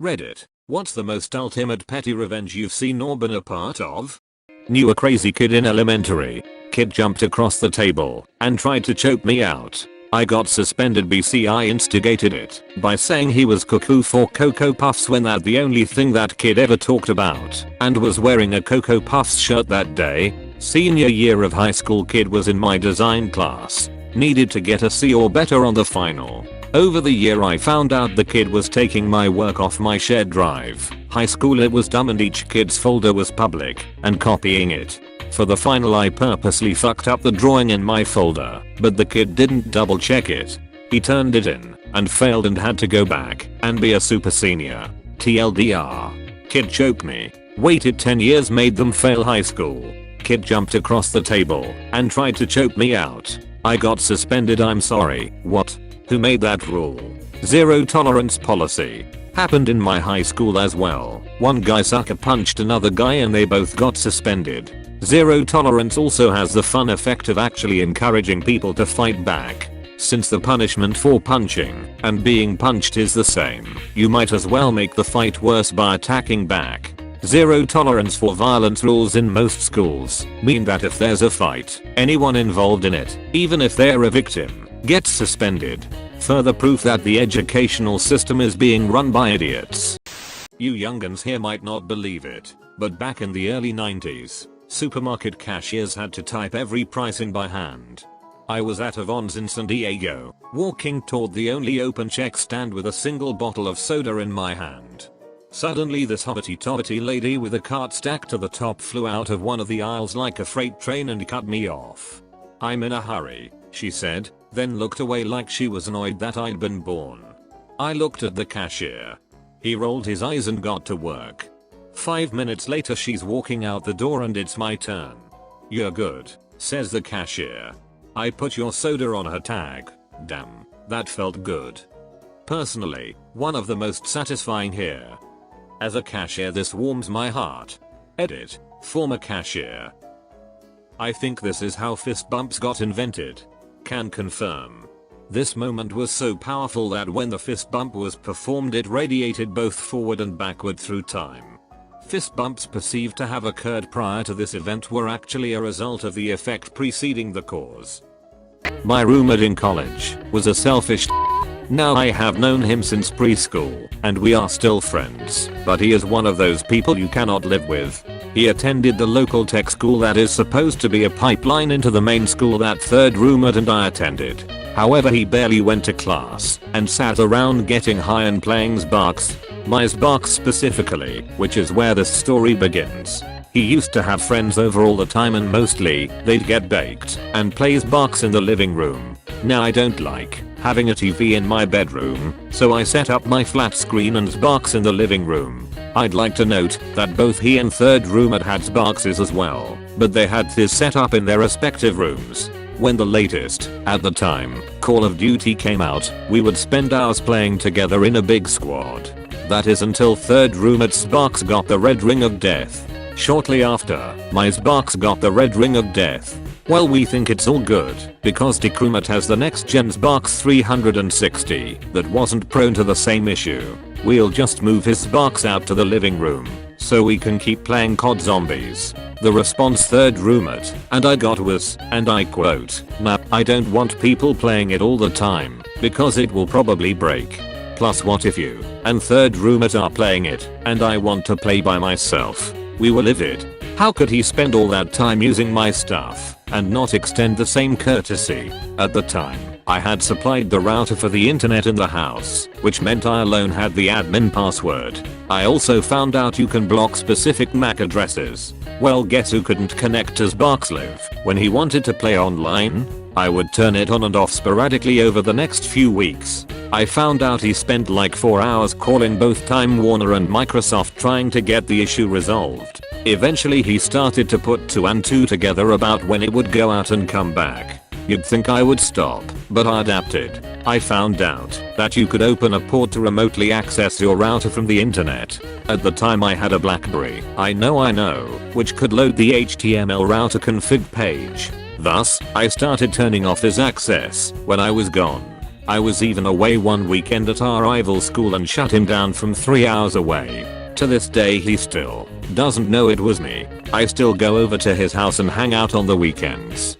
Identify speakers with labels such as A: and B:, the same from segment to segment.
A: Reddit. What's the most ultimate petty revenge you've seen or been a part of? Knew a crazy kid in elementary. Kid jumped across the table and tried to choke me out. I got suspended BC. I instigated it by saying he was cuckoo for Cocoa Puffs when that the only thing that kid ever talked about and was wearing a Cocoa Puffs shirt that day. Senior year of high school, kid was in my design class. Needed to get a C or better on the final. Over the year I found out the kid was taking my work off my shared drive. High school it was dumb and each kid's folder was public and copying it. For the final I purposely fucked up the drawing in my folder, but the kid didn't double check it. He turned it in and failed and had to go back and be a super senior. TLDR. Kid choked me. Waited 10 years made them fail high school. Kid jumped across the table and tried to choke me out. I got suspended. I'm sorry. What? Who made that rule? Zero tolerance policy. Happened in my high school as well. One guy sucker punched another guy and they both got suspended. Zero tolerance also has the fun effect of actually encouraging people to fight back. Since the punishment for punching and being punched is the same, you might as well make the fight worse by attacking back. Zero tolerance for violence rules in most schools mean that if there's a fight, anyone involved in it, even if they're a victim, gets suspended. Further proof that the educational system is being run by idiots. You youngins here might not believe it, but back in the early 90s, supermarket cashiers had to type every pricing by hand. I was at a Vons in San Diego, walking toward the only open check stand with a single bottle of soda in my hand. Suddenly this hobbity-tobbity lady with a cart stacked to the top flew out of one of the aisles like a freight train and cut me off. "I'm in a hurry," she said, then looked away like she was annoyed that I'd been born. I looked at the cashier. He rolled his eyes and got to work. 5 minutes later she's walking out the door and it's my turn. "You're good," says the cashier. I put "your soda" on her tag. Damn, that felt good. Personally, one of the most satisfying here. As a cashier this warms my heart. Edit. Former cashier. I think this is how fist bumps got invented. Can confirm. This moment was so powerful that when the fist bump was performed it radiated both forward and backward through time. Fist bumps perceived to have occurred prior to this event were actually a result of the effect preceding the cause. My roommate in college was a selfish Now I have known him since preschool and we are still friends, but he is one of those people you cannot live with. He attended the local tech school that is supposed to be a pipeline into the main school that third roommate and I attended. However, he barely went to class and sat around getting high and playing Xbox. My Xbox specifically, which is where this story begins. He used to have friends over all the time and mostly they'd get baked and play Xbox in the living room. Now I don't like having a TV in my bedroom, so I set up my flat screen and Xbox in the living room. I'd like to note that both he and third roommate had Xboxes as well, but they had this set up in their respective rooms. When the latest, at the time, Call of Duty came out, we would spend hours playing together in a big squad. That is until third roommate's Xbox got the red ring of death. Shortly after, my Xbox got the red ring of death. Well, we think it's all good because Decrumat has the next gen Xbox 360 that wasn't prone to the same issue. We'll just move his Xbox out to the living room so we can keep playing COD Zombies. The response third roommate and I got was, and I quote, "Nah, I don't want people playing it all the time because it will probably break. Plus what if you and third roommate are playing it and I want to play by myself? We were livid." How could he spend all that time using my stuff and not extend the same courtesy? At the time, I had supplied the router for the internet in the house, which meant I alone had the admin password. I also found out you can block specific MAC addresses. Well, guess who couldn't connect to Xbox Live when he wanted to play online? I would turn it on and off sporadically over the next few weeks. I found out he spent like 4 hours calling both Time Warner and Microsoft trying to get the issue resolved. Eventually he started to put 2 and 2 together about when it would go out and come back. You'd think I would stop, but I adapted. I found out that you could open a port to remotely access your router from the internet. At the time I had a BlackBerry, I know, which could load the HTML router config page. Thus, I started turning off his access when I was gone. I was even away one weekend at our rival school and shut him down from 3 hours away. To this day he still doesn't know it was me. I still go over to his house and hang out on the weekends.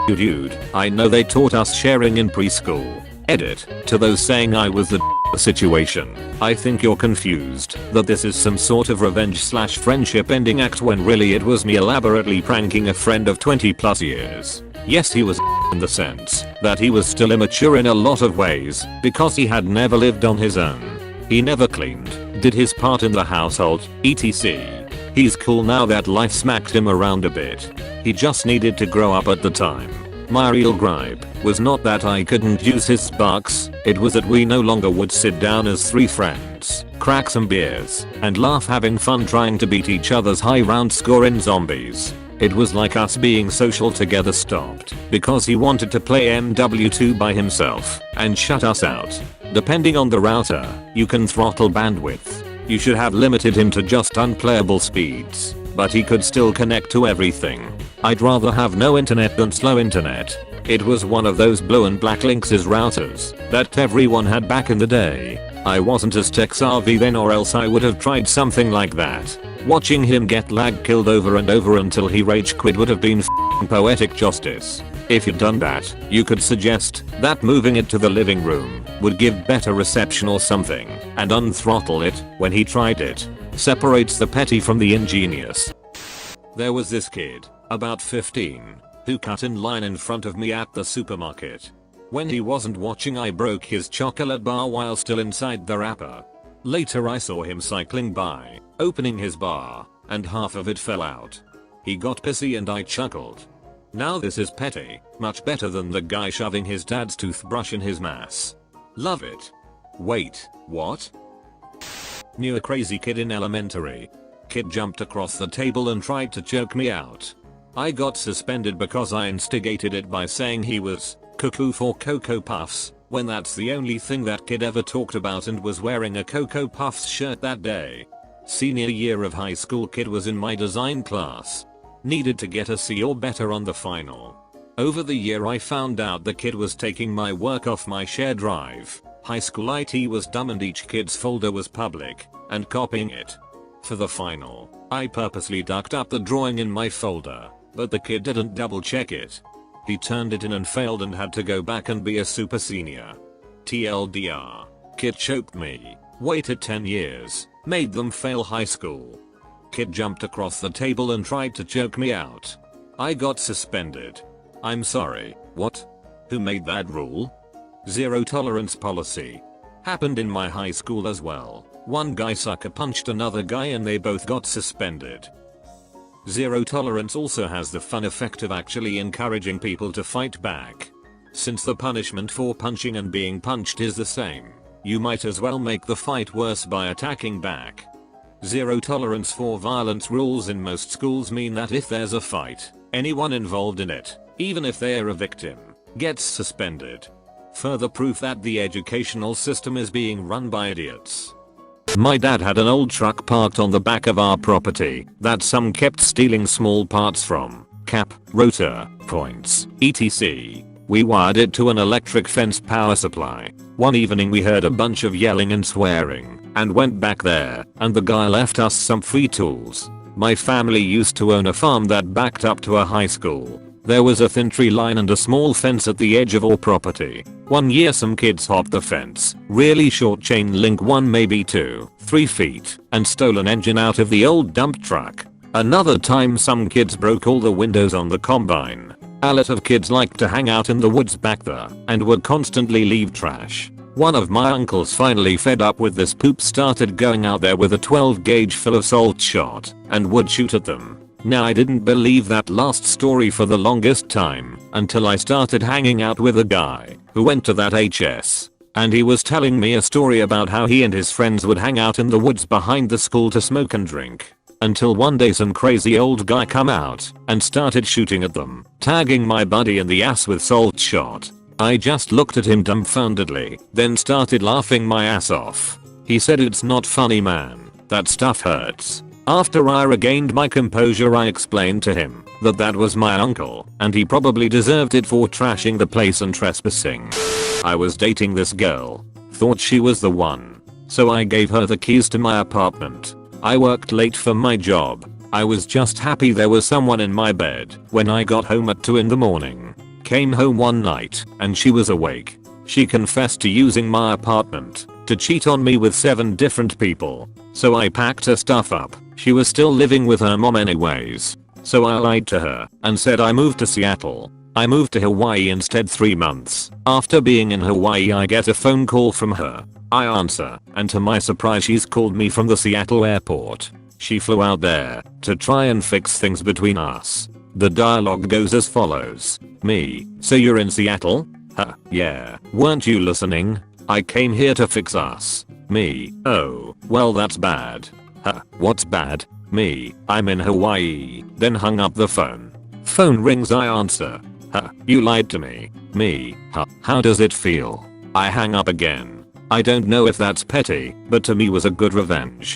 A: You dude, I know they taught us sharing in preschool. Edit, to those saying I was the situation. I think you're confused that this is some sort of revenge/friendship ending act when really it was me elaborately pranking a friend of 20 plus years. Yes, he was in the sense that he was still immature in a lot of ways because he had never lived on his own. He never cleaned, did his part in the household, etc. He's cool now that life smacked him around a bit. He just needed to grow up at the time. My real gripe was not that I couldn't use his sparks, it was that we no longer would sit down as 3 friends, crack some beers, and laugh having fun trying to beat each other's high round score in zombies. It was like us being social together stopped because he wanted to play MW2 by himself and shut us out. Depending on the router, you can throttle bandwidth. You should have limited him to just unplayable speeds, but he could still connect to everything. I'd rather have no internet than slow internet. It was one of those blue and black Linksys routers that everyone had back in the day. I wasn't as tech savvy then or else I would have tried something like that. Watching him get lag killed over and over until he rage quit would have been poetic justice. If you'd done that, you could suggest that moving it to the living room would give better reception or something and unthrottle it when he tried it. Separates the petty from the ingenious. There was this kid, about 15, who cut in line in front of me at the supermarket. When he wasn't watching, I broke his chocolate bar while still inside the wrapper. Later I saw him cycling by, opening his bar, and half of it fell out. He got pissy and I chuckled. Now this is petty, much better than the guy shoving his dad's toothbrush in his mass. Love it. Wait, what? Knew a crazy kid in elementary. Kid jumped across the table and tried to choke me out. I got suspended because I instigated it by saying he was cuckoo for Cocoa Puffs, when that's the only thing that kid ever talked about and was wearing a Cocoa Puffs shirt that day. Senior year of high school, kid was in my design class. Needed to get a C or better on the final. Over the year I found out the kid was taking my work off my shared drive. High school IT was dumb and each kid's folder was public, and copying it. For the final, I purposely ducked up the drawing in my folder, but the kid didn't double check it. He turned it in and failed and had to go back and be a super senior. TLDR. Kid choked me, waited 10 years, made them fail high school. Kid jumped across the table and tried to choke me out. I got suspended. I'm sorry, what? Who made that rule? Zero tolerance policy. Happened in my high school as well. One guy sucker punched another guy and they both got suspended. Zero tolerance also has the fun effect of actually encouraging people to fight back. Since the punishment for punching and being punched is the same, you might as well make the fight worse by attacking back. Zero tolerance for violence rules in most schools mean that if there's a fight, anyone involved in it, even if they're a victim, gets suspended. Further proof that the educational system is being run by idiots. My dad had an old truck parked on the back of our property that some kept stealing small parts from, cap, rotor, points, etc. We wired it to an electric fence power supply. One evening we heard a bunch of yelling and swearing and went back there, and the guy left us some free tools. My family used to own a farm that backed up to a high school. There was a thin tree line and a small fence at the edge of our property. One year some kids hopped the fence, really short chain link 1 maybe 2-3 feet, and stole an engine out of the old dump truck. Another time some kids broke all the windows on the combine. A lot of kids liked to hang out in the woods back there and would constantly leave trash. One of my uncles finally fed up with this poop started going out there with a 12 gauge full of salt shot and would shoot at them. Now I didn't believe that last story for the longest time until I started hanging out with a guy who went to that HS, and he was telling me a story about how he and his friends would hang out in the woods behind the school to smoke and drink. Until one day some crazy old guy come out and started shooting at them, tagging my buddy in the ass with salt shot. I just looked at him dumbfoundedly, then started laughing my ass off. He said, "It's not funny, man. That stuff hurts." After I regained my composure, I explained to him that that was my uncle and he probably deserved it for trashing the place and trespassing. I was dating this girl. Thought she was the one. So I gave her the keys to my apartment. I worked late for my job. I was just happy there was someone in my bed when I got home at 2 in the morning. Came home one night and she was awake. She confessed to using my apartment to cheat on me with 7 different people. So I packed her stuff up. She was still living with her mom anyways. So I lied to her and said I moved to Seattle. I moved to Hawaii instead. 3 months after being in Hawaii, I get a phone call from her. I answer, and to my surprise she's called me from the Seattle airport. She flew out there to try and fix things between us. The dialogue goes as follows. Me, so you're in Seattle? Huh, yeah. Weren't you listening? I came here to fix us. Me, oh, well that's bad. Huh, what's bad? Me, I'm in Hawaii. Then hung up the phone. Phone rings, I answer. Huh, you lied to me. Me, huh, how does it feel? I hang up again. I don't know if that's petty, but to me was a good revenge.